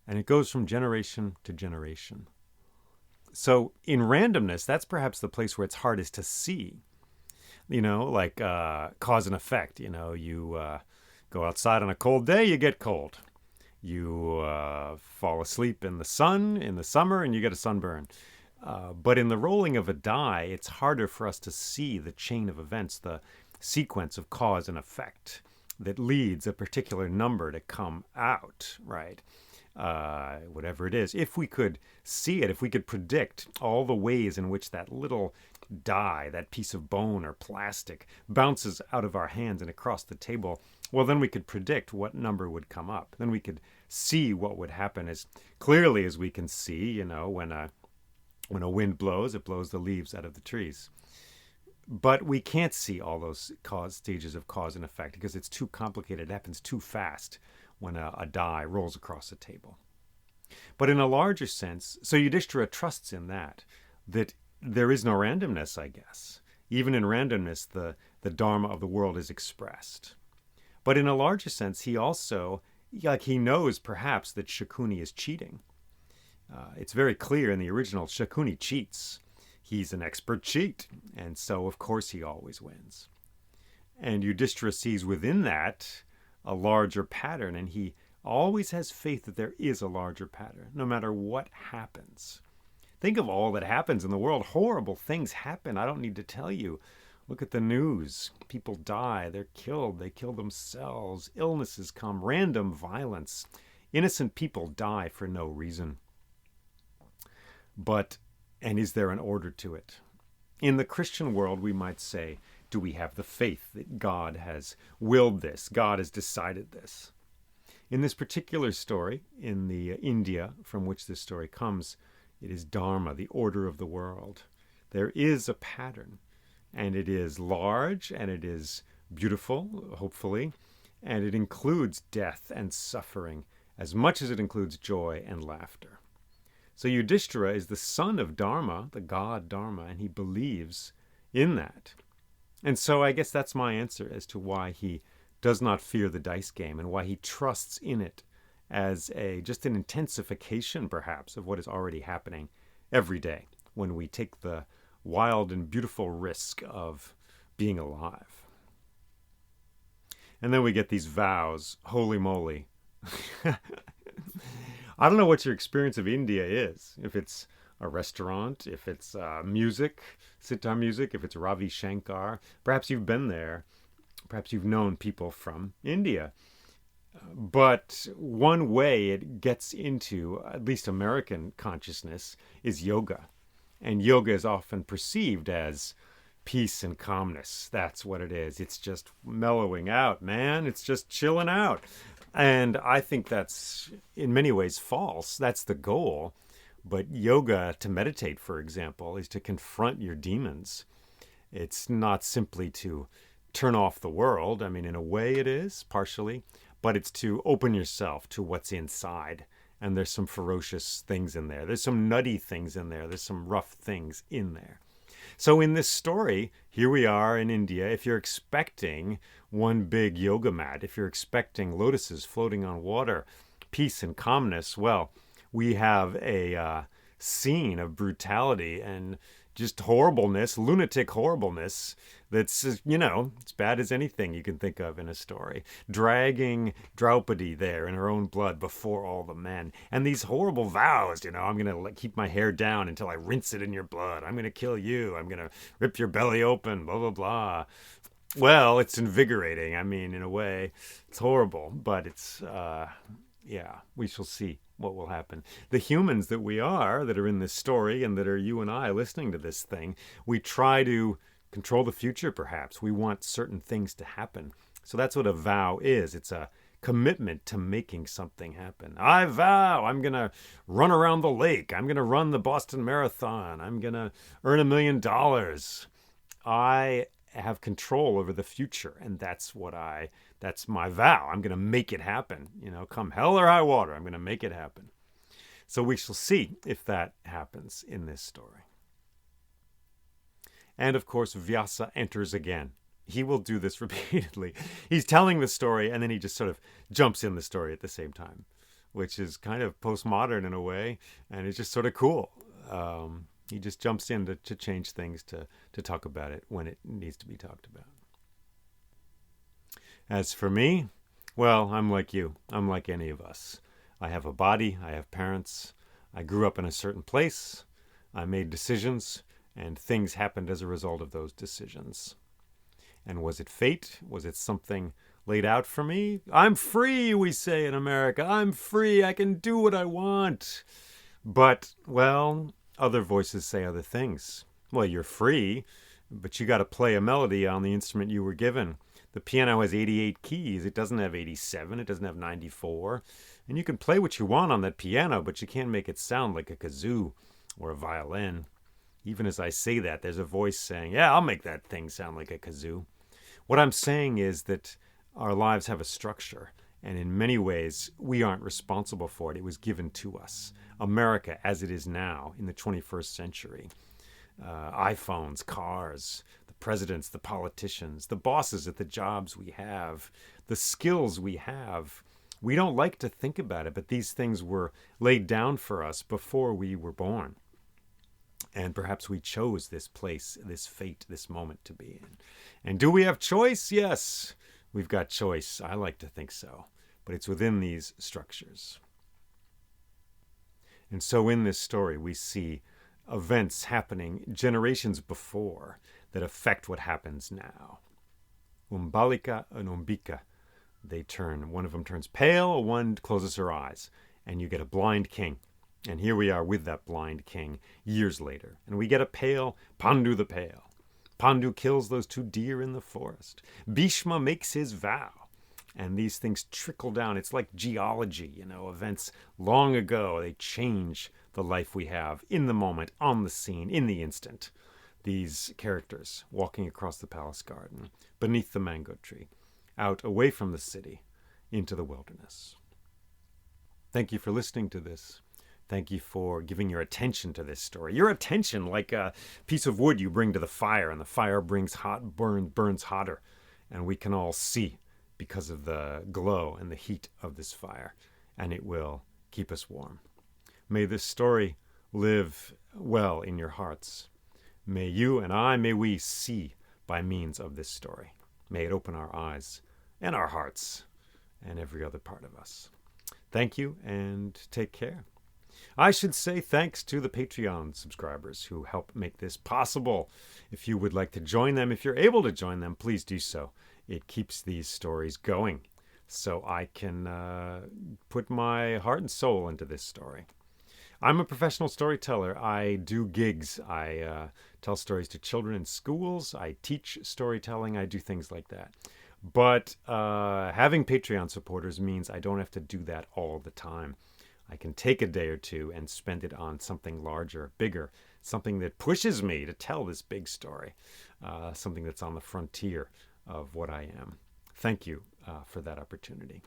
And it goes from generation to generation. So in randomness, that's perhaps the place where it's hardest to see. Like cause and effect. You go outside on a cold day, you get cold. You fall asleep in the sun in the summer, and you get a sunburn. But in the rolling of a die, it's harder for us to see the chain of events, the sequence of cause and effect that leads a particular number to come out, right? Whatever it is. If we could see it, if we could predict all the ways in which that little die, that piece of bone or plastic, bounces out of our hands and across the table, well, then we could predict what number would come up. Then we could see what would happen as clearly as we can see, when a wind blows, it blows the leaves out of the trees. But we can't see all those stages of cause and effect because it's too complicated. It happens too fast when a die rolls across a table. But in a larger sense, so Yudhishthira trusts in that there is no randomness, I guess. Even in randomness, the dharma of the world is expressed. But in a larger sense, he also, he knows perhaps that Shakuni is cheating. It's very clear in the original, Shakuni cheats. He's an expert cheat, and so of course he always wins. And Yudhishthira sees within that a larger pattern, and he always has faith that there is a larger pattern, no matter what happens. Think of all that happens in the world. Horrible things happen. I don't need to tell you. Look at the news. People die. They're killed. They kill themselves. Illnesses come. Random violence. Innocent people die for no reason. And is there an order to it? In the Christian world, we might say, do we have the faith that God has willed this? God has decided this. In this particular story, in the India from which this story comes, it is Dharma, the order of the world. There is a pattern, and it is large, and it is beautiful, hopefully, and it includes death and suffering as much as it includes joy and laughter. So Yudhishthira is the son of Dharma, the god Dharma, and he believes in that. And so I guess that's my answer as to why he does not fear the dice game and why he trusts in it as just an intensification, perhaps, of what is already happening every day when we take the wild and beautiful risk of being alive. And then we get these vows, holy moly. I don't know what your experience of India is. If it's a restaurant, if it's music, sitar music, if it's Ravi Shankar. Perhaps you've been there. Perhaps you've known people from India. But one way it gets into, at least American consciousness, is yoga. And yoga is often perceived as peace and calmness. That's what it is. It's just mellowing out, man. It's just chilling out. And I think that's in many ways false. That's the goal. But yoga, to meditate, for example, is to confront your demons. It's not simply to turn off the world. I mean, in a way it is, partially. But it's to open yourself to what's inside. And there's some ferocious things in there. There's some nutty things in there. There's some rough things in there. So in this story, here we are in India. If you're expecting one big yoga mat, if you're expecting lotuses floating on water, peace and calmness, well, we have a scene of brutality and just horribleness, lunatic horribleness that's, as bad as anything you can think of in a story. Dragging Draupadi there in her own blood before all the men. And these horrible vows, I'm going to keep my hair down until I rinse it in your blood. I'm going to kill you. I'm going to rip your belly open, blah, blah, blah. Well, it's invigorating. I mean, in a way, it's horrible, but it's, we shall see what will happen. The humans that we are, that are in this story, and that are you and I listening to this thing, we try to control the future, perhaps. We want certain things to happen. So that's what a vow is. It's a commitment to making something happen. I vow I'm going to run around the lake. I'm going to run the Boston Marathon. I'm going to earn $1 million. I have control over the future, and that's my vow. I'm going to make it happen. Come hell or high water, I'm going to make it happen. So we shall see if that happens in this story. And of course, Vyasa enters again. He will do this repeatedly. He's telling the story, and then he just sort of jumps in the story at the same time, which is kind of postmodern in a way, and it's just sort of cool. He just jumps in to change things, to talk about it when it needs to be talked about. As for me, well, I'm like you. I'm like any of us. I have a body. I have parents. I grew up in a certain place. I made decisions, and things happened as a result of those decisions. And was it fate? Was it something laid out for me? I'm free, we say in America. I'm free. I can do what I want. But, well, other voices say other things. Well, you're free, but you got to play a melody on the instrument you were given. The piano has 88 keys. It doesn't have 87. It doesn't have 94. And you can play what you want on that piano, but you can't make it sound like a kazoo or a violin. Even as I say that, there's a voice saying, yeah, I'll make that thing sound like a kazoo. What I'm saying is that our lives have a structure, and in many ways, we aren't responsible for it. It was given to us. America, as it is now, in the 21st century, iPhones, cars, the presidents, the politicians, the bosses at the jobs we have, the skills we have. We don't like to think about it, but these things were laid down for us before we were born. And perhaps we chose this place, this fate, this moment to be in. And do we have choice? Yes, we've got choice. I like to think so. But it's within these structures. And so in this story, we see events happening generations before that affect what happens now. Umbalika and Umbika, they turn. One of them turns pale, one closes her eyes. And you get a blind king. And here we are with that blind king years later. And we get a pale Pandu the Pale. Pandu kills those 2 deer in the forest. Bhishma makes his vow. And these things trickle down. It's like geology, events long ago. They change the life we have in the moment, on the scene, in the instant. These characters walking across the palace garden, beneath the mango tree, out away from the city, into the wilderness. Thank you for listening to this. Thank you for giving your attention to this story. Your attention, like a piece of wood you bring to the fire, and the fire burns hotter, and we can all see because of the glow and the heat of this fire, and it will keep us warm. May this story live well in your hearts. May you and I, may we see by means of this story. May it open our eyes and our hearts and every other part of us. Thank you, and take care. I should say thanks to the Patreon subscribers who help make this possible. If you would like to join them, if you're able to join them, please do so. It keeps these stories going so I can put my heart and soul into this story. I'm a professional storyteller. I do gigs. I tell stories to children in schools. I teach storytelling. I do things like that. But having Patreon supporters means I don't have to do that all the time. I can take a day or two and spend it on something larger, bigger, something that pushes me to tell this big story, something that's on the frontier of what I am. Thank you for that opportunity.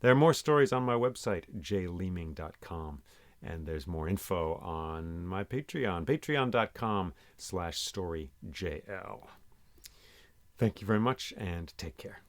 There are more stories on my website, jleeming.com, and there's more info on my Patreon, patreon.com/storyjl. Thank you very much, and take care.